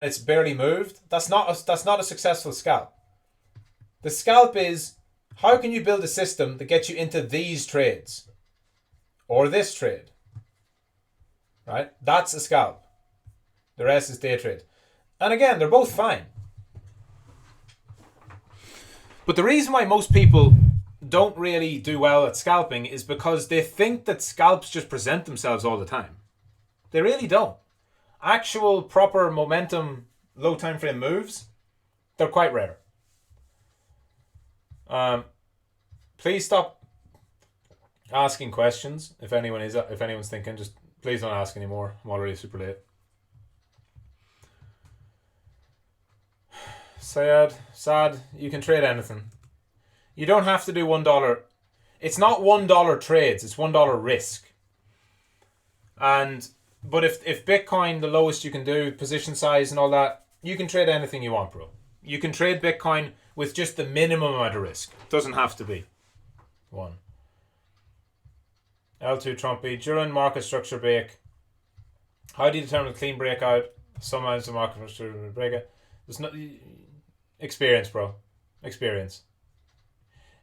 it's barely moved, that's not a successful scalp. The scalp is, how can you build a system that gets you into these trades or this trade, right? That's a scalp. The rest is day trade. And again, they're both fine. But the reason why most people don't really do well at scalping is because they think that scalps just present themselves all the time. They really don't. Actual proper momentum low time frame moves, they're quite rare. Please stop asking questions if anyone's thinking. Just please don't ask anymore. I'm already super late. Sad, you can trade anything. You don't have to do $1. It's not $1 trades, it's $1 risk. But if Bitcoin, the lowest you can do, position size and all that, you can trade anything you want, bro. You can trade Bitcoin with just the minimum amount of risk. Doesn't have to be one. L2 Trumpy, during market structure break, how do you determine a clean breakout? Sometimes the market structure breakout. There's no experience, bro. Experience.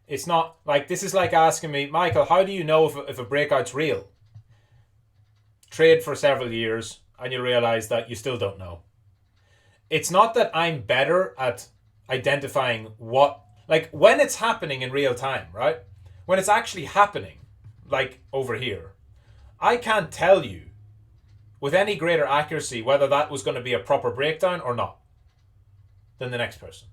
It's not like, this is like asking me, Michael, how do you know if a breakout's real? Trade for several years and you realize that you still don't know. It's not that I'm better at identifying what, like when it's happening in real time, right? When it's actually happening, like over here, I can't tell you with any greater accuracy whether that was going to be a proper breakdown or not than the next person.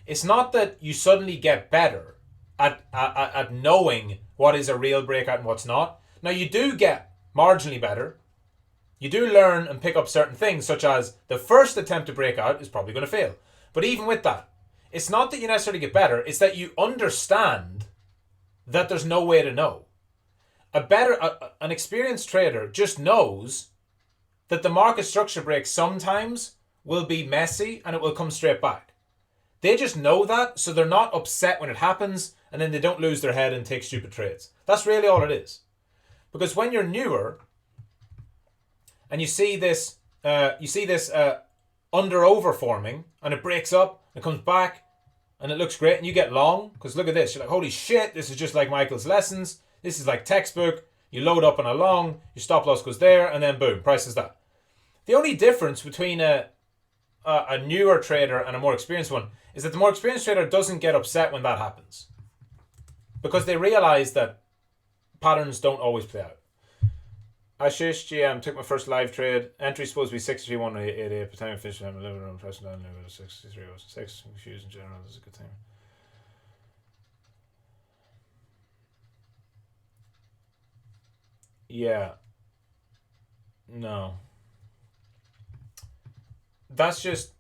It's not that you suddenly get better at knowing what is a real breakout and what's not. Now you do get marginally better. You do learn and pick up certain things, such as the first attempt to break out is probably going to fail. But even with that, it's not that you necessarily get better, it's that you understand that there's no way to know. An experienced trader just knows that the market structure break sometimes will be messy and it will come straight back. They just know that, so they're not upset when it happens, and then they don't lose their head and take stupid trades. That's really all it is. Because when you're newer and you see this under over forming and it breaks up, it comes back and it looks great and you get long, because look at this, you're like, holy shit, this is just like Michael's lessons. This is like textbook. You load up on a long, your stop loss goes there, and then boom, price is that. The only difference between a newer trader and a more experienced one is that the more experienced trader doesn't get upset when that happens, because they realize that patterns don't always play out. Ashish GM took my first live trade. Entry supposed to be 63,188. But time finished, I'm a little bit pressing down to 63,06. Confused in general. This is a good time. Yeah. No. That's just,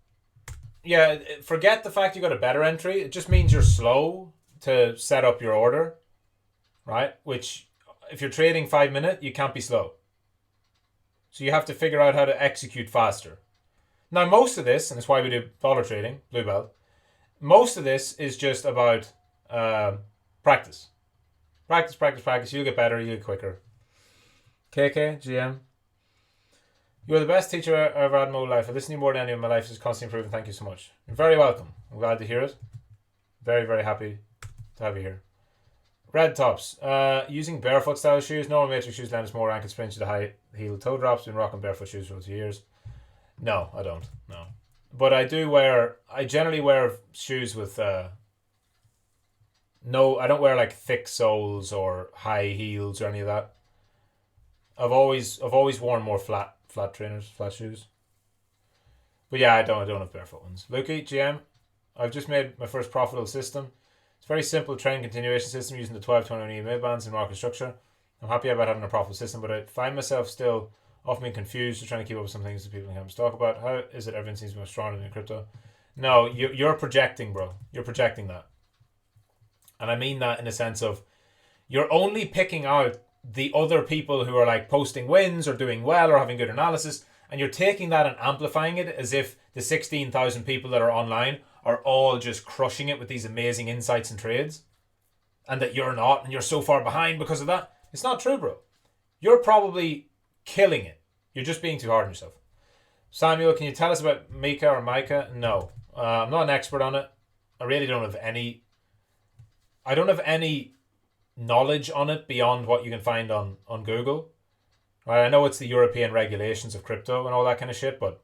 yeah, forget the fact you got a better entry. It just means you're slow to set up your order, right? Which, if you're trading 5 minute, you can't be slow. So you have to figure out how to execute faster. Now, most of this, and it's why we do dollar trading, blue belt, most of this is just about practice. Practice. You'll get better, you'll get quicker. KK, GM. You're the best teacher I ever had in my whole life. I listen to you more than any of my life is constantly improving. Thank you so much. You're very welcome. I'm glad to hear it. Very, very happy to have you here. Red tops. Using barefoot style shoes. Normal matrix shoes lend us more ankle springs to the high heel toe drops. Been rocking barefoot shoes for 2 years. No, I don't. No. But I generally wear shoes with I don't wear like thick soles or high heels or any of that. I've always worn more flat trainers, flat shoes. But yeah, I don't have barefoot ones. Lukey, GM, I've just made my first profitable system. It's a very simple trend continuation system using the 12, 21 EMA bands in market structure. I'm happy about having a profitable system, but I find myself still often being confused or trying to keep up with some things that people can't talk about. How is it everything seems to be stronger than crypto? No, you're projecting, bro. You're projecting that. And I mean that in a sense of you're only picking out the other people who are like posting wins or doing well or having good analysis, and you're taking that and amplifying it as if the 16,000 people that are online are all just crushing it with these amazing insights and trades, and that you're not, and you're so far behind because of that. It's not true, bro. You're probably killing it. You're just being too hard on yourself. Samuel, can you tell us about Mika or Micah? No. I'm not an expert on it. I really don't have any. I don't have any knowledge on it beyond what you can find on Google. Right? I know it's the European regulations of crypto and all that kind of shit, but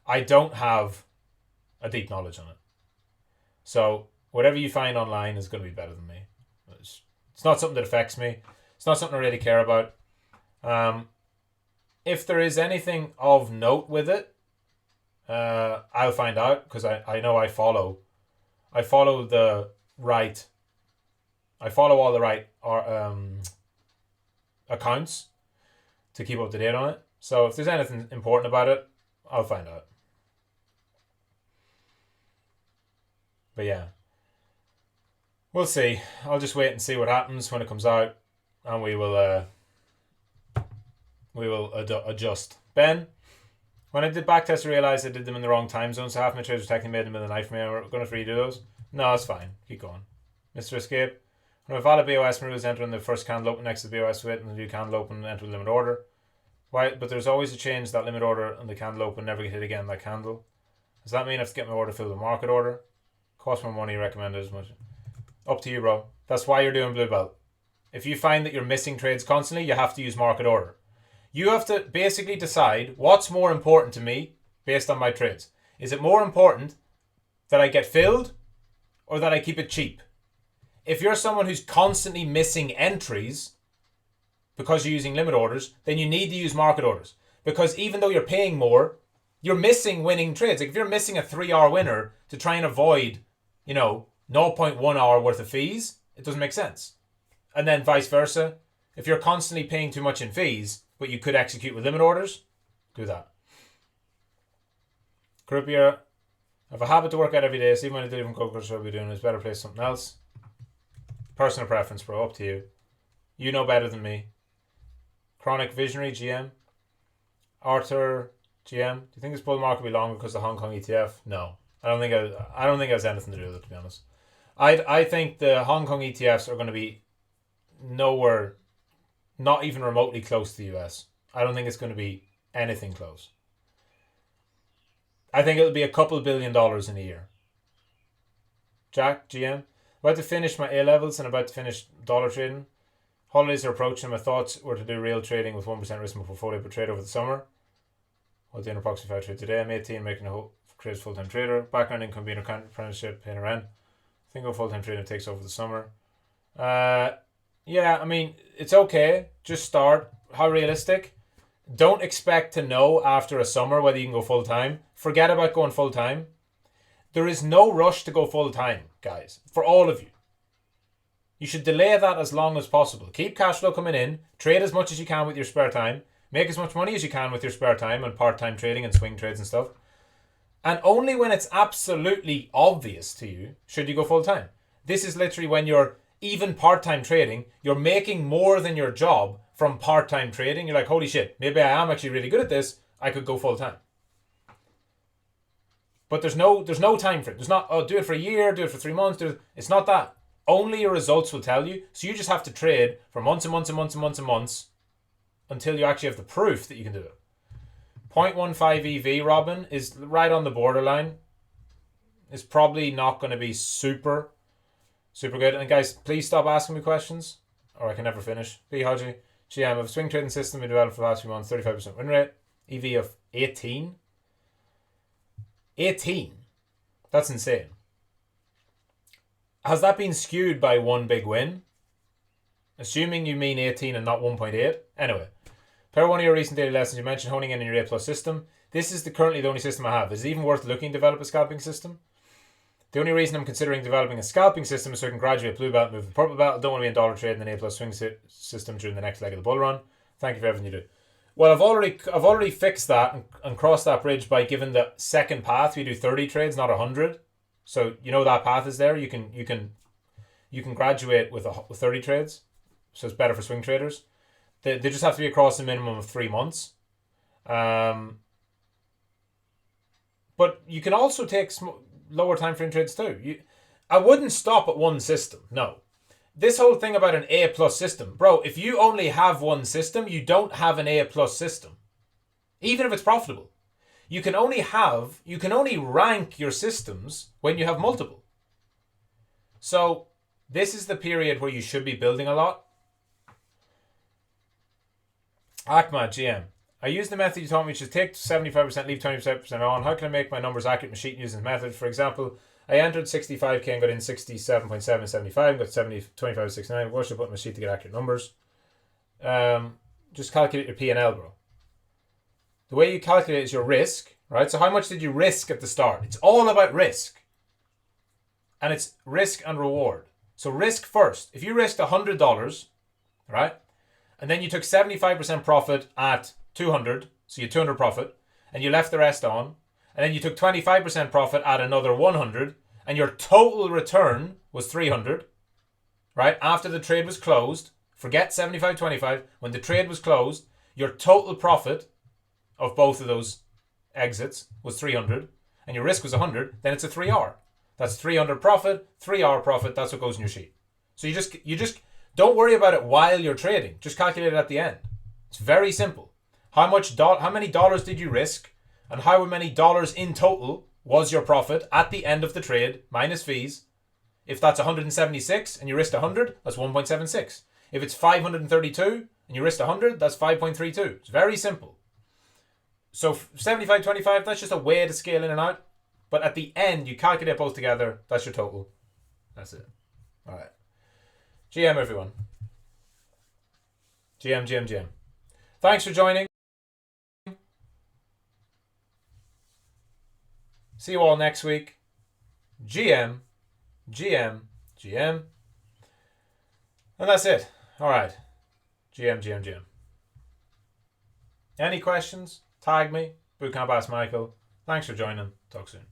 I don't have a deep knowledge on it. So whatever you find online is going to be better than me. It's not something that affects me. It's not something I really care about. If there is anything of note with it, I'll find out because I know I follow the right. I follow all the right accounts to keep up to date on it. So if there's anything important about it, I'll find out. But yeah, we'll see. I'll just wait and see what happens when it comes out, and we will adjust. Ben, when I did backtest, I realized I did them in the wrong time zone, so half my trades were technically made in the middle of the night for me. We're going to redo those. No, it's fine. Keep going. Mr. Escape. When a valid BOS moves entering the first candle open next to the BOS wait and the new candle open enter the limit order. Why? But there's always a change that limit order and the candle open never get hit again that candle. Does that mean I have to get my order filled with market order? Cost more money, recommended as much. Up to you, bro. That's why you're doing Blue Belt. If you find that you're missing trades constantly, you have to use market order. You have to basically decide what's more important to me based on my trades. Is it more important that I get filled or that I keep it cheap? If you're someone who's constantly missing entries because you're using limit orders, then you need to use market orders. Because even though you're paying more, you're missing winning trades. Like if you're missing a 3-hour winner to try and avoid, 0.1 hour worth of fees, it doesn't make sense. And then vice versa. If you're constantly paying too much in fees, but you could execute with limit orders, do that. Croupier, I have a habit to work out every day, so even when I do even go what I'll be doing is better play something else. Personal preference, bro, up to you. You know better than me. Chronic Visionary, GM. Arthur, GM. Do you think this bull market will be longer because of the Hong Kong ETF? No. I don't think it has anything to do with it, to be honest. I think the Hong Kong ETFs are going to be nowhere, not even remotely close to the US. I don't think it's going to be anything close. I think it'll be a couple $2 billion in a year. Jack, GM. About to finish my A levels and about to finish dollar trading. Holidays are approaching. My thoughts were to do real trading with 1% risk in my portfolio per trade over the summer. While doing approximately 5 trades today. I'm 18, making a whole career as full-time trader. Background income being an apprenticeship, paying rent. I think full-time trading takes over the summer. Yeah, I mean, it's okay. Just start. How realistic? Don't expect to know after a summer whether you can go full-time. Forget about going full-time. There is no rush to go full-time, guys, for all of you. You should delay that as long as possible. Keep cash flow coming in. Trade as much as you can with your spare time. Make as much money as you can with your spare time and part-time trading and swing trades and stuff. And only when it's absolutely obvious to you should you go full-time. This is literally when you're even part-time trading, you're making more than your job from part-time trading. You're like, holy shit, maybe I am actually really good at this. I could go full-time. But there's no time for it. There's not, do it for a year, do it for 3 months. It's not that. Only your results will tell you. So you just have to trade for months and months and months and months and months until you actually have the proof that you can do it. 0.15 EV, Robin, is right on the borderline. It's probably not going to be super good. And guys, please stop asking me questions or I can never finish. B. Hodgie, GM of a swing trading system we developed for the last few months, 35% win rate, EV of 18. 18. That's insane. Has that been skewed by one big win? Assuming you mean 18 and not 1.8. Anyway, per one of your recent daily lessons, you mentioned honing in on your A plus system. This is currently the only system I have. Is it even worth looking to develop a scalping system? The only reason I'm considering developing a scalping system is so I can graduate blue belt, move to purple belt. I don't want to be in dollar trade and an A plus swing system during the next leg of the bull run. Thank you for everything you do. Well, I've already fixed that and crossed that bridge by giving the second path. We do 30 trades, not 100. So you know that path is there. You can graduate with 30 trades. So it's better for swing traders. They just have to be across a minimum of 3 months. But you can also take lower time frame trades too. I wouldn't stop at one system. No. This whole thing about an A plus system, bro, if you only have one system, you don't have an A plus system. Even if it's profitable. You can only rank your systems when you have multiple. So this is the period where you should be building a lot. Ahmad, GM. I use the method you taught me, which is take 75%, leave 20% on. How can I make my numbers accurate in sheet using the method? For example, I entered 65k and got in 67.775, got 25.69. What should I put in my sheet to get accurate numbers? Just calculate your P&L, bro. The way you calculate is your risk, right? So how much did you risk at the start? It's all about risk. And it's risk and reward. So risk first. If you risked $100, right? And then you took 75% profit at 200, so you had 200 profit, and you left the rest on, and then you took 25% profit at another 100, and your total return was 300, right? After the trade was closed, forget 75-25, when the trade was closed, your total profit of both of those exits was 300, and your risk was 100, then it's a 3R. That's 300 profit, 3R profit, that's what goes in your sheet. So you just don't worry about it while you're trading. Just calculate it at the end. It's very simple. How many dollars did you risk, and how many dollars in total was your profit at the end of the trade minus fees? If that's 176 and you risked 100, that's 1.76. If it's 532 and you risked 100, that's 5.32. It's very simple. So 75-25, that's just a way to scale in and out. But at the end, you calculate both together. That's your total. That's it. All right. GM, everyone. GM. Thanks for joining. See you all next week. GM. And that's it. All right. GM. Any questions? Tag me. Bootcamp Ask Michael. Thanks for joining. Talk soon.